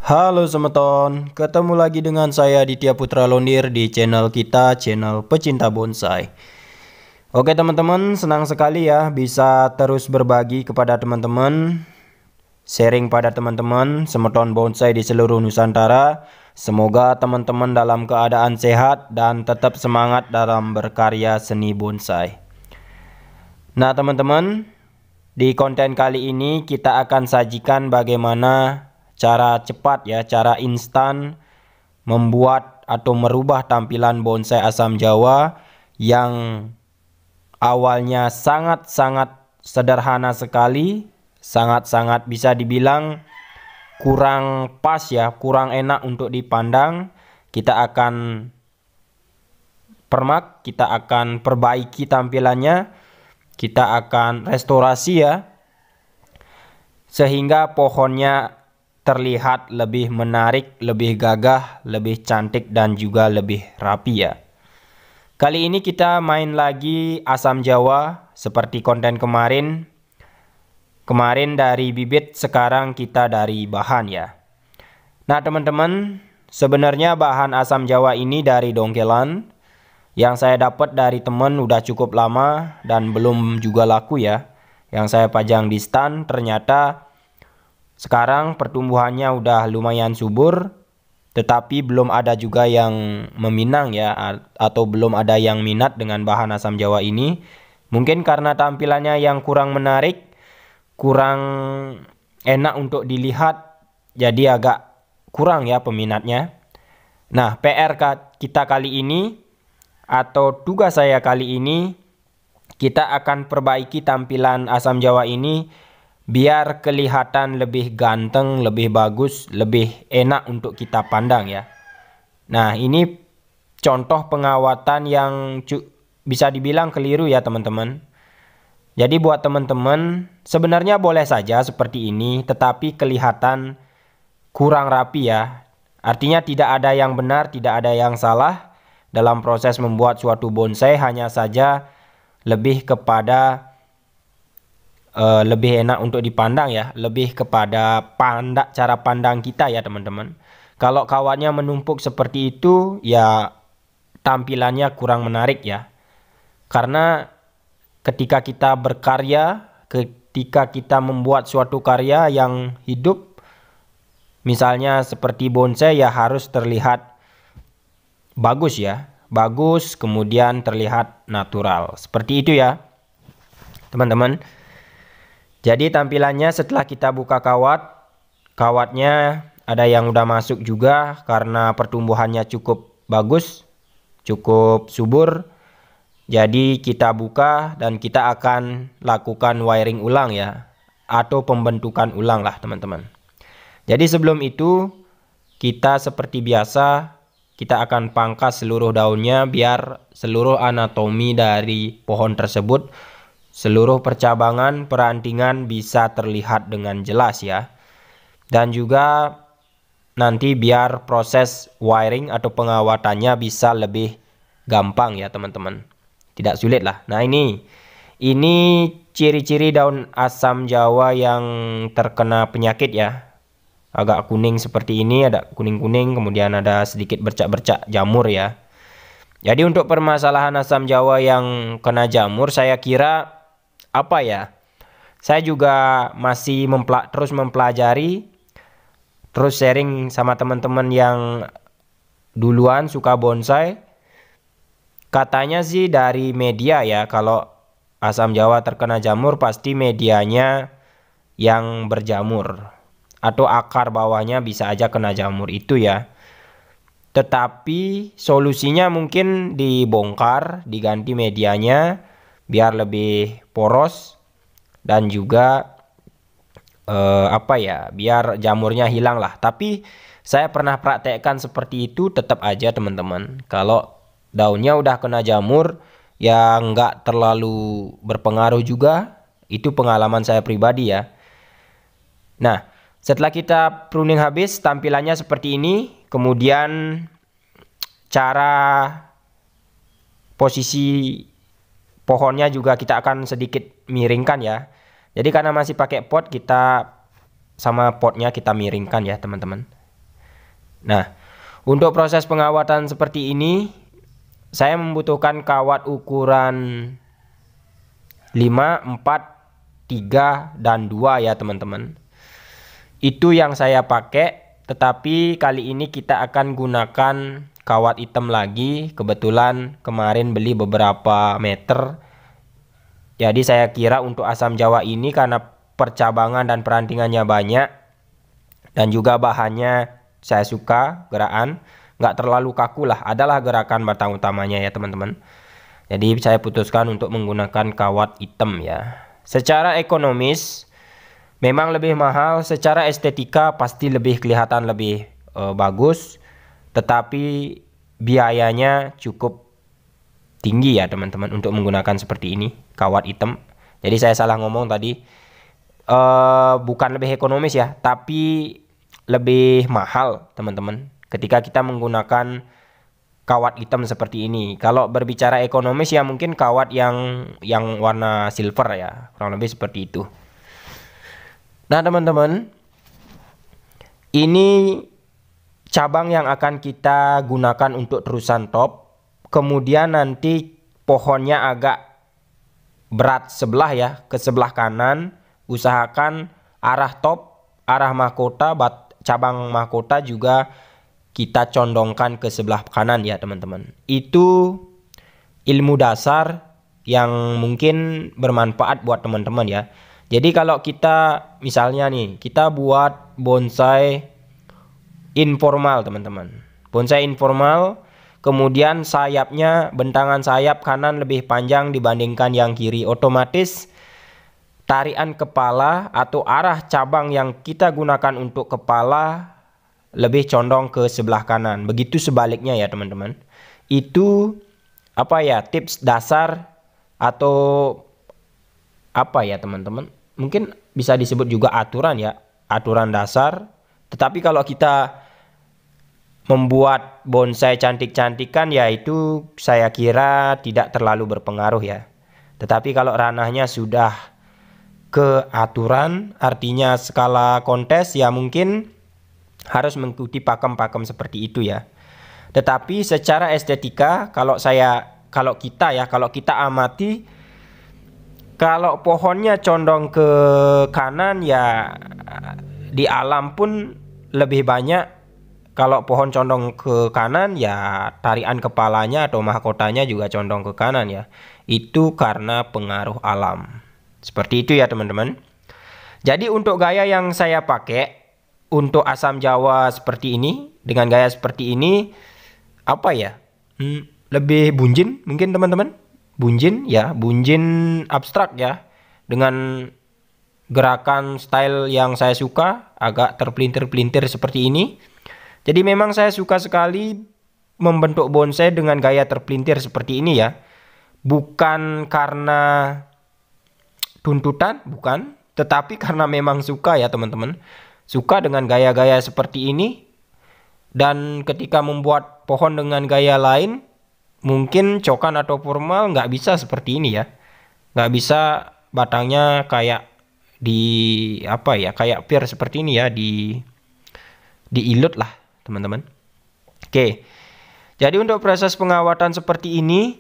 Halo semeton, ketemu lagi dengan saya Ditya Putra Londir di channel kita, channel pecinta bonsai. Oke teman-teman, senang sekali ya bisa terus berbagi kepada teman-teman, sharing pada teman-teman semeton bonsai di seluruh Nusantara. Semoga teman-teman dalam keadaan sehat dan tetap semangat dalam berkarya seni bonsai. Nah teman-teman, di konten kali ini kita akan sajikan bagaimana cara cepat ya, cara instan membuat atau merubah tampilan bonsai asam Jawa yang awalnya sangat-sangat sederhana sekali, sangat-sangat bisa dibilang kurang pas ya, kurang enak untuk dipandang. Kita akan permak, kita akan perbaiki tampilannya, kita akan restorasi ya, sehingga pohonnya terlihat lebih menarik, lebih gagah, lebih cantik dan juga lebih rapi ya. Kali ini kita main lagi asam Jawa seperti konten kemarin. Kemarin dari bibit, sekarang kita dari bahan ya. Nah teman-teman, sebenarnya bahan asam Jawa ini dari dongkelan yang saya dapat dari teman udah cukup lama dan belum juga laku ya. Yang saya pajang di stand, ternyata sekarang pertumbuhannya udah lumayan subur, tetapi belum ada juga yang meminang ya, atau belum ada yang minat dengan bahan asam Jawa ini. Mungkin karena tampilannya yang kurang menarik, kurang enak untuk dilihat, jadi agak kurang ya peminatnya. Nah, PR kita kali ini, atau tugas saya kali ini, kita akan perbaiki tampilan asam Jawa ini biar kelihatan lebih ganteng, lebih bagus, lebih enak untuk kita pandang ya. Nah ini contoh pengawatan yang bisa dibilang keliru ya teman-teman. Jadi buat teman-teman sebenarnya boleh saja seperti ini, tetapi kelihatan kurang rapi ya. Artinya tidak ada yang benar, tidak ada yang salah dalam proses membuat suatu bonsai, hanya saja lebih kepada lebih enak untuk dipandang ya, lebih kepada cara pandang kita ya teman-teman. Kalau kawatnya menumpuk seperti itu ya tampilannya kurang menarik ya. Karena ketika kita berkarya, ketika kita membuat suatu karya yang hidup, misalnya seperti bonsai ya harus terlihat bagus ya, bagus kemudian terlihat natural. Seperti itu ya teman-teman. Jadi tampilannya setelah kita buka kawatnya ada yang udah masuk juga karena pertumbuhannya cukup bagus, cukup subur. Jadi kita buka dan kita akan lakukan wiring ulang ya, atau pembentukan ulang lah teman-teman. Jadi sebelum itu kita seperti biasa, kita akan pangkas seluruh daunnya biar seluruh anatomi dari pohon tersebut, seluruh percabangan, perantingan bisa terlihat dengan jelas ya. Dan juga nanti biar proses wiring atau pengawatannya bisa lebih gampang ya teman-teman. Tidak sulit lah. Nah ini ciri-ciri daun asam Jawa yang terkena penyakit ya. Agak kuning seperti ini, ada kuning-kuning, kemudian ada sedikit bercak-bercak jamur ya. Jadi untuk permasalahan asam Jawa yang kena jamur, saya kira apa ya, saya juga masih terus mempelajari, terus sharing sama teman-teman yang duluan suka bonsai. Katanya sih dari media ya, kalau asam Jawa terkena jamur pasti medianya yang berjamur, atau akar bawahnya bisa aja kena jamur itu ya. Tetapi solusinya mungkin dibongkar, diganti medianya biar lebih poros dan juga biar jamurnya hilang lah. Tapi saya pernah praktekkan seperti itu, tetap aja teman-teman, kalau daunnya udah kena jamur ya nggak terlalu berpengaruh juga. Itu pengalaman saya pribadi ya. Nah setelah kita pruning habis, tampilannya seperti ini. Kemudian cara posisi pohonnya juga kita akan sedikit miringkan ya. Jadi karena masih pakai pot, kita sama potnya kita miringkan ya teman-teman. Nah, untuk proses pengawatan seperti ini saya membutuhkan kawat ukuran 5, 4, 3, dan 2 ya teman-teman. Itu yang saya pakai, tetapi kali ini kita akan gunakan kawat hitam lagi. Kebetulan kemarin beli beberapa meter. Jadi saya kira untuk asam jawa ini karena percabangan dan perantingannya banyak dan juga bahannya saya suka gerakan, nggak terlalu kaku lah, adalah gerakan batang utamanya ya teman-teman. Jadi saya putuskan untuk menggunakan kawat hitam ya. Secara ekonomis memang lebih mahal, secara estetika pasti lebih kelihatan lebih bagus, tetapi biayanya cukup tinggi ya teman-teman untuk menggunakan seperti ini kawat hitam. Jadi saya salah ngomong tadi, bukan lebih ekonomis ya, tapi lebih mahal teman-teman ketika kita menggunakan kawat hitam seperti ini. Kalau berbicara ekonomis ya mungkin kawat yang warna silver ya, kurang lebih seperti itu. Nah teman-teman, ini cabang yang akan kita gunakan untuk terusan top. Kemudian nanti pohonnya agak berat sebelah ya, ke sebelah kanan. Usahakan arah top, arah mahkota, cabang mahkota juga kita condongkan ke sebelah kanan ya teman-teman. Itu ilmu dasar yang mungkin bermanfaat buat teman-teman ya. Jadi kalau kita misalnya nih, kita buat bonsai informal teman-teman. Bonsai informal, kemudian sayapnya, bentangan sayap kanan lebih panjang dibandingkan yang kiri. Otomatis tarian kepala atau arah cabang yang kita gunakan untuk kepala lebih condong ke sebelah kanan. Begitu sebaliknya ya teman-teman. Itu apa ya, tips dasar atau apa ya teman-teman, mungkin bisa disebut juga aturan ya, aturan dasar. Tetapi kalau kita membuat bonsai cantik-cantikan ya itu saya kira tidak terlalu berpengaruh ya. Tetapi kalau ranahnya sudah ke aturan, artinya skala kontes, ya mungkin harus mengikuti pakem-pakem seperti itu ya. Tetapi secara estetika kalau kita amati, kalau pohonnya condong ke kanan ya di alam pun lebih banyak. Kalau pohon condong ke kanan ya tarian kepalanya atau mahkotanya juga condong ke kanan ya. Itu karena pengaruh alam. Seperti itu ya teman-teman. Jadi untuk gaya yang saya pakai untuk asam jawa seperti ini, dengan gaya seperti ini, apa ya, lebih bunjin mungkin teman-teman. Bunjin ya, bunjin abstrak ya, dengan gerakan style yang saya suka, agak terpelintir-pelintir seperti ini. Jadi memang saya suka sekali membentuk bonsai dengan gaya terpelintir seperti ini ya. Bukan karena tuntutan, bukan, tetapi karena memang suka ya teman-teman. Suka dengan gaya-gaya seperti ini. Dan ketika membuat pohon dengan gaya lain, mungkin cokan atau formal nggak bisa seperti ini ya. Nggak bisa batangnya kayak kayak pier seperti ini ya, diilut lah teman-teman. Oke, jadi untuk proses pengawatan seperti ini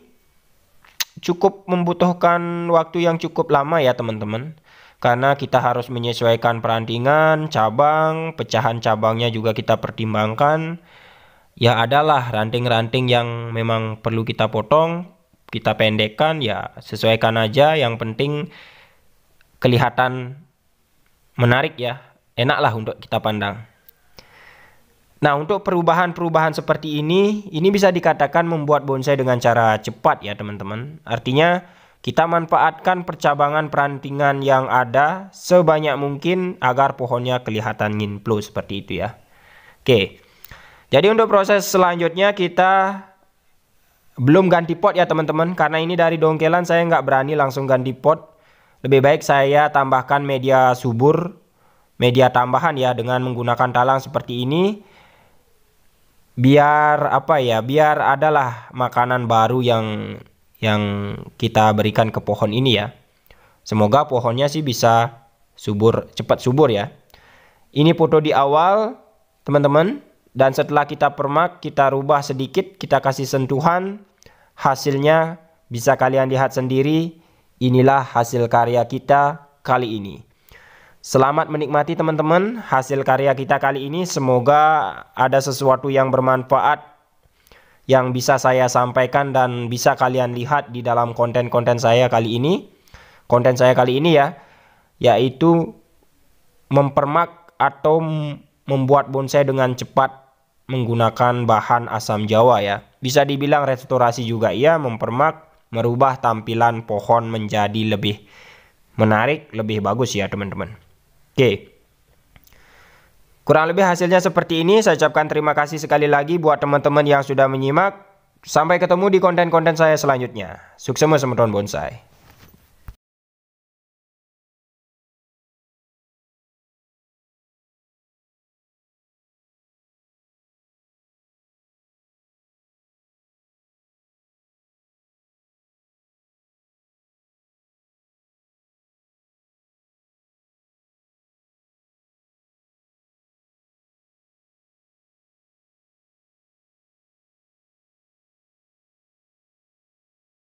cukup membutuhkan waktu yang cukup lama ya teman-teman. Karena kita harus menyesuaikan perantingan, cabang, pecahan cabangnya juga kita pertimbangkan. Ya adalah ranting-ranting yang memang perlu kita potong, kita pendekkan, ya sesuaikan aja. Yang penting kelihatan menarik ya, enaklah untuk kita pandang. Nah untuk perubahan-perubahan seperti ini bisa dikatakan membuat bonsai dengan cara cepat ya teman-teman. Artinya kita manfaatkan percabangan perantingan yang ada sebanyak mungkin agar pohonnya kelihatan nginplo seperti itu ya. Oke, jadi untuk proses selanjutnya kita belum ganti pot ya teman-teman. Karena ini dari dongkelan saya nggak berani langsung ganti pot. Lebih baik saya tambahkan media subur, media tambahan ya, dengan menggunakan talang seperti ini. Biar biar adalah makanan baru yang kita berikan ke pohon ini ya. Semoga pohonnya sih bisa subur, cepat subur ya. Ini foto di awal teman-teman, Dan setelah kita permak, kita rubah sedikit, kita kasih sentuhan, hasilnya bisa kalian lihat sendiri. Inilah hasil karya kita kali ini. Selamat menikmati teman-teman hasil karya kita kali ini. Semoga ada sesuatu yang bermanfaat yang bisa saya sampaikan dan bisa kalian lihat di dalam konten-konten saya kali ini. Konten saya kali ini ya, yaitu mempermak atau membuat bonsai dengan cepat menggunakan bahan asam jawa ya. Bisa dibilang restorasi juga ya, mempermak, merubah tampilan pohon menjadi lebih menarik, lebih bagus ya teman-teman. Oke. Kurang lebih hasilnya seperti ini. Saya ucapkan terima kasih sekali lagi buat teman-teman yang sudah menyimak. Sampai ketemu di konten-konten saya selanjutnya. Sukses teman-teman bonsai.